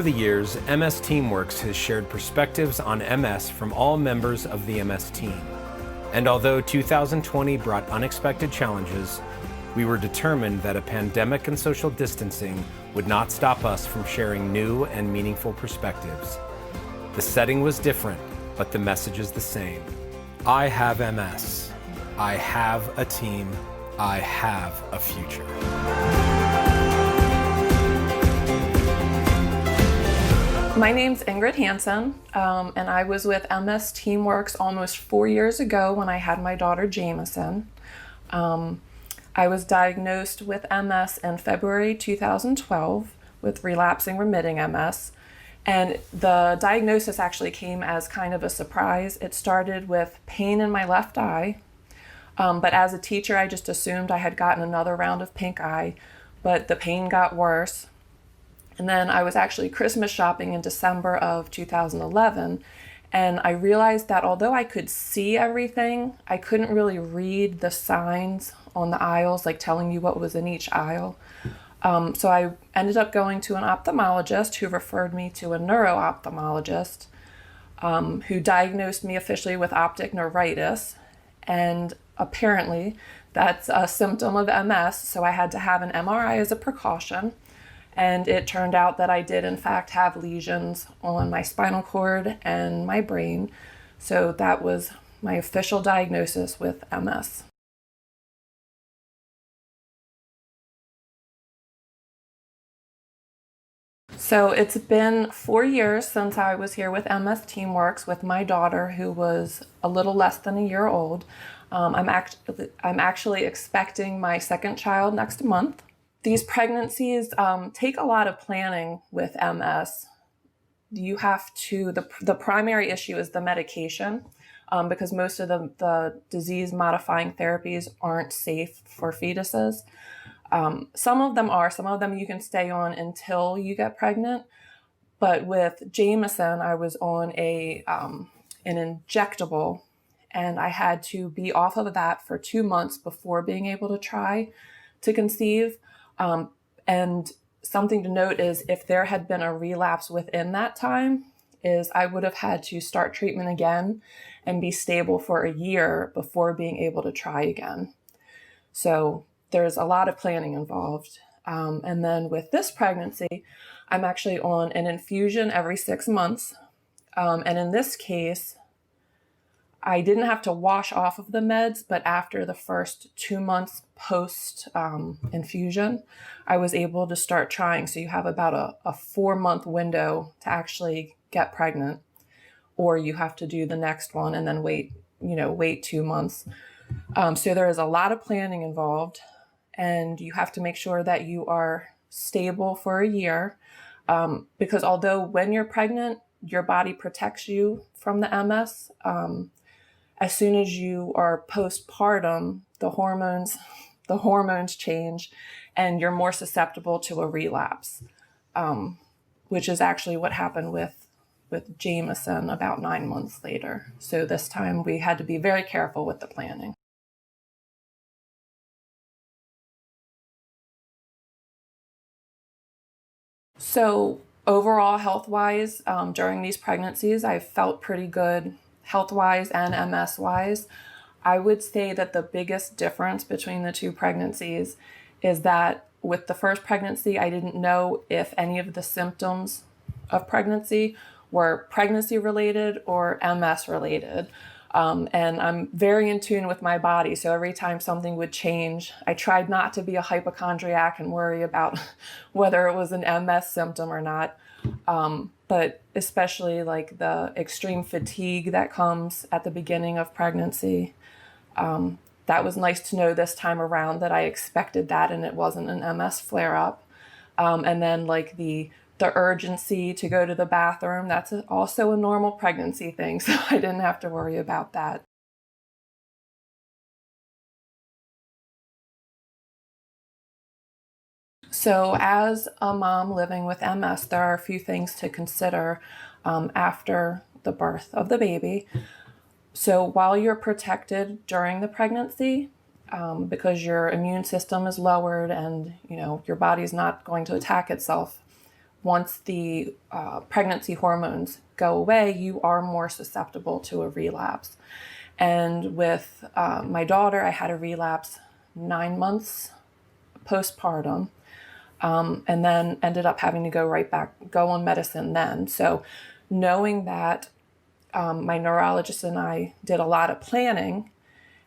the years, MS Teamworks has shared perspectives on MS from all members of the MS team. And although 2020 brought unexpected challenges, we were determined that a pandemic and social distancing would not stop us from sharing new and meaningful perspectives. The setting was different, but the message is the same. I have MS. I have a team. I have a future. My name's Ingrid Hansen, and I was with MS Teamworks almost 4 years ago when I had my daughter Jameson. I was diagnosed with MS in February 2012 with relapsing remitting MS, and the diagnosis actually came as kind of a surprise. It started with pain in my left eye, but as a teacher I just assumed I had gotten another round of pink eye, but the pain got worse. And then I was actually Christmas shopping in December of 2011, and I realized that although I could see everything, I couldn't really read the signs on the aisles, like telling you what was in each aisle. So I ended up going to an ophthalmologist who referred me to a neuro-ophthalmologist who diagnosed me officially with optic neuritis. And apparently that's a symptom of MS, so I had to have an MRI as a precaution. And it turned out that I did in fact have lesions on my spinal cord and my brain. So that was my official diagnosis with MS. So it's been 4 years since I was here with MS Teamworks with my daughter, who was a little less than a year old. I'm actually expecting my second child next month. These pregnancies take a lot of planning with MS. You have to, the primary issue is the medication, because most of the disease-modifying therapies aren't safe for fetuses. Some of them you can stay on until you get pregnant. But with Jameson, I was on an injectable, and I had to be off of that for 2 months before being able to try to conceive. And something to note is if there had been a relapse within that time, is I would have had to start treatment again and be stable for a year before being able to try again. So there's a lot of planning involved. And then with this pregnancy, I'm actually on an infusion every 6 months. And in this case, I didn't have to wash off of the meds, but after the first 2 months post infusion, I was able to start trying. So you have about a 4-month window to actually get pregnant, or you have to do the next one and then wait 2 months. So there is a lot of planning involved, and you have to make sure that you are stable for a year, because although when you're pregnant, your body protects you from the MS, as soon as you are postpartum, the hormones change and you're more susceptible to a relapse, which is actually what happened with Jameson about 9 months later. So this time we had to be very careful with the planning. So overall, health-wise, during these pregnancies, I felt pretty good health-wise and MS-wise. I would say that the biggest difference between the two pregnancies is that with the first pregnancy, I didn't know if any of the symptoms of pregnancy were pregnancy-related or MS-related. And I'm very in tune with my body, so every time something would change, I tried not to be a hypochondriac and worry about whether it was an MS symptom or not. But especially like the extreme fatigue that comes at the beginning of pregnancy. That was nice to know this time around that I expected that and it wasn't an MS flare-up. And then like the urgency to go to the bathroom, that's also a normal pregnancy thing, so I didn't have to worry about that. So as a mom living with MS, there are a few things to consider after the birth of the baby. So while you're protected during the pregnancy, because your immune system is lowered and your body's not going to attack itself, once the pregnancy hormones go away, you are more susceptible to a relapse. And with my daughter, I had a relapse 9 months postpartum, and then ended up having to go on medicine then. So knowing that, my neurologist and I did a lot of planning.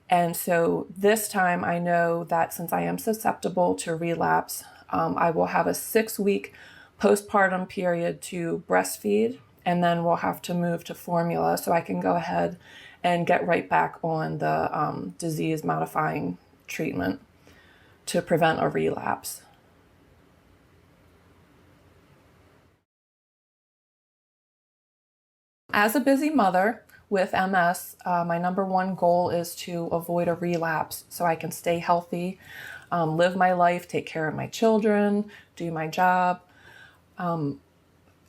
And so this time I know that since I am susceptible to relapse, I will have a 6-week postpartum period to breastfeed, and then we'll have to move to formula so I can go ahead and get right back on the disease modifying treatment to prevent a relapse. As a busy mother with MS, my number one goal is to avoid a relapse so I can stay healthy, live my life, take care of my children, do my job.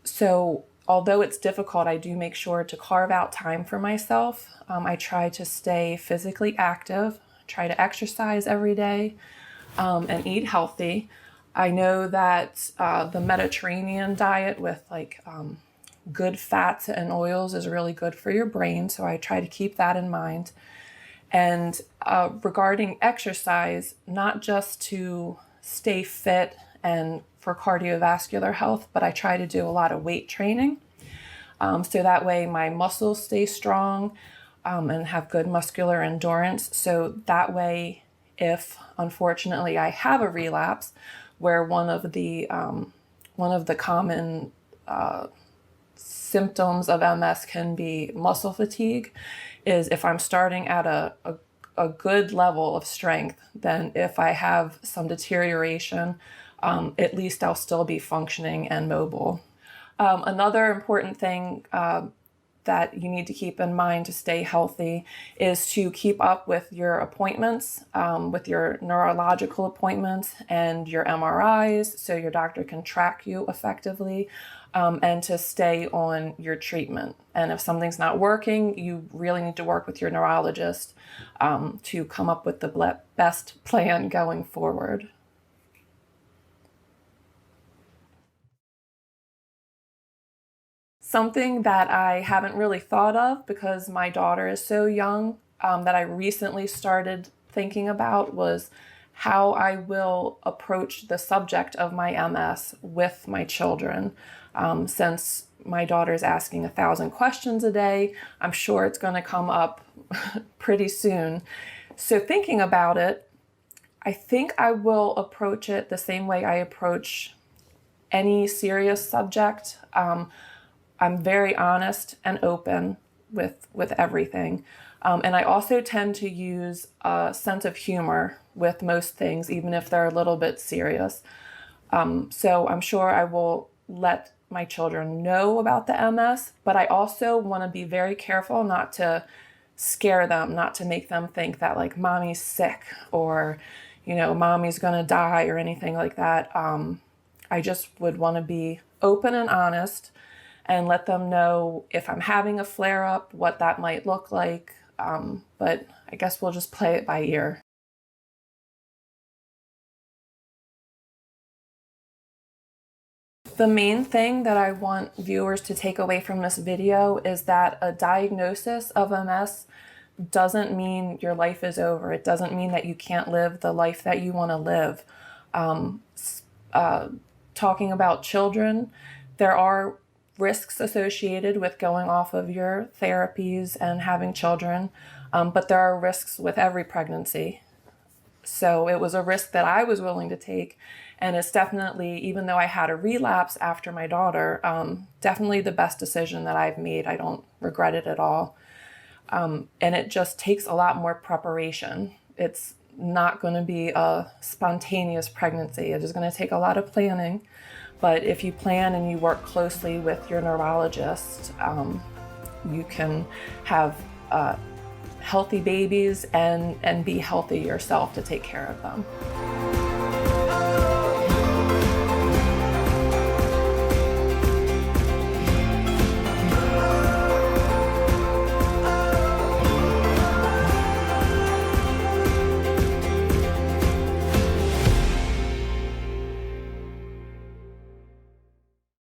So although it's difficult, I do make sure to carve out time for myself. I try to stay physically active, try to exercise every day, and eat healthy. I know that the Mediterranean diet with good fats and oils is really good for your brain, so I try to keep that in mind. And regarding exercise, not just to stay fit and for cardiovascular health, but I try to do a lot of weight training. So that way my muscles stay strong and have good muscular endurance. So that way, if unfortunately I have a relapse, where one of the common symptoms of MS can be muscle fatigue, is if I'm starting at a good level of strength, then if I have some deterioration, at least I'll still be functioning and mobile. Another important thing that you need to keep in mind to stay healthy is to keep up with your appointments, with your neurological appointments and your MRIs, so your doctor can track you effectively, and to stay on your treatment. And if something's not working, you really need to work with your neurologist to come up with the best plan going forward. Something that I haven't really thought of because my daughter is so young, that I recently started thinking about, was how I will approach the subject of my MS with my children. Since my daughter's asking 1,000 questions a day, I'm sure it's going to come up pretty soon. So thinking about it, I think I will approach it the same way I approach any serious subject. I'm very honest and open with everything. And I also tend to use a sense of humor with most things, even if they're a little bit serious. So I'm sure I will let my children know about the MS, but I also want to be very careful not to scare them, not to make them think that like mommy's sick or, mommy's going to die or anything like that. I just would want to be open and honest and let them know if I'm having a flare-up, what that might look like. But I guess we'll just play it by ear. The main thing that I want viewers to take away from this video is that a diagnosis of MS doesn't mean your life is over. It doesn't mean that you can't live the life that you want to live. Talking about children, there are risks associated with going off of your therapies and having children, but there are risks with every pregnancy. So it was a risk that I was willing to take, and it's definitely, even though I had a relapse after my daughter, definitely the best decision that I've made. I don't regret it at all. And it just takes a lot more preparation. It's not going to be a spontaneous pregnancy. It is going to take a lot of planning. But if you plan and you work closely with your neurologist, you can have healthy babies and be healthy yourself to take care of them.